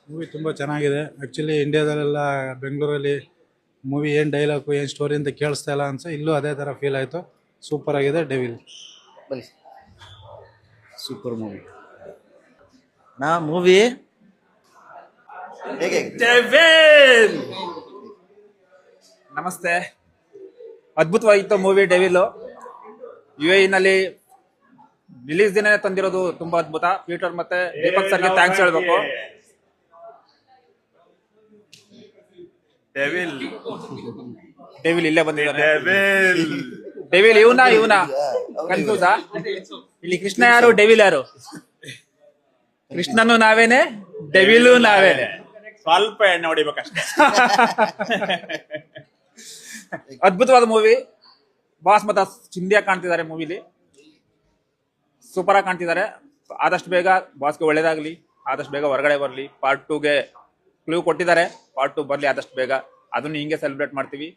Movie ತುಂಬ ಚೆನ್ನಾಗಿದೆ. Actually ಇಂಡಿಯಾದಲ್ಲೆಲ್ಲ ಬೆಂಗಳೂರಲ್ಲಿ ಮೂವಿ ಏನು ಡೈಲಾಗು ಏನು ಸ್ಟೋರಿ ಅಂತ ಕೇಳಿಸ್ತಾ ಇಲ್ಲ ಅನ್ಸ, ಇಲ್ಲೂ ಅದೇ ಥರ ಫೀಲ್ ಆಯಿತು. ಸೂಪರ್ ಆಗಿದೆ ಡೆವಿಲ್. ಬನ್ನಿ. Super movie. ಮೂವಿ ಹೇಗೆ? ನಮಸ್ತೆ. ಅದ್ಭುತವಾಗಿತ್ತು ಮೂವಿ ಡೆವಿಲ್. UAE ನಲ್ಲಿ ರಿಲೀಸ್ ದಿನನೇ ತಂದಿರೋದು ತುಂಬಾ ಅದ್ಭುತ. ಪೀಟರ್ ಮತ್ತೆ ದೀಪಕ್ ಸರ್ಗೆ ಥ್ಯಾಂಕ್ಸ್ ಹೇಳ್ಬೇಕು. ಡೆವಿಲ್ ಇಲ್ಲೇ ಬಂದಿದ್ದಾರೆ. ಡೆವಿಲ್ ಇವನ ಕನ್ಫ್ಯೂಸಾ? ಇಲ್ಲಿ ಕೃಷ್ಣ ಯಾರು, ಡೆವಿಲ್ ಯಾರು? ಕೃಷ್ಣನು ನಾವೇನೆ, ಡೆವಿಲು ನಾವೇನೆ. ಸ್ವಲ್ಪ ಎಣ್ಣೆ ಹೊಡಿಬೇಕಷ್ಟೇ. ಅದ್ಭುತವಾದ ಮೂವಿ. ಬಾಸ್ ಮತ್ತೆ ಚಿಂದಿಯಾಗಿ ಕಾಣ್ತಿದ್ದಾರೆ ಮೂವಿಲಿ, ಸೂಪರ್ ಆಗಿ ಕಾಣ್ತಿದ್ದಾರೆ. ಆದಷ್ಟು ಬೇಗ ಬಾಸ್ಗೆ ಒಳ್ಳೇದಾಗ್ಲಿ, ಆದಷ್ಟು ಬೇಗ ಹೊರಗಡೆ ಬರಲಿ. ಪಾರ್ಟ್ 2ಗೆ ಕ್ಲೂ ಕೊಟ್ಟಿದ್ದಾರೆ, ಪಾರ್ಟ್ 2 ಬರಲಿ ಆದಷ್ಟು ಬೇಗ. ಅದನ್ನು ಹಿಂಗೆ ಸೆಲೆಬ್ರೇಟ್ ಮಾಡ್ತೀವಿ.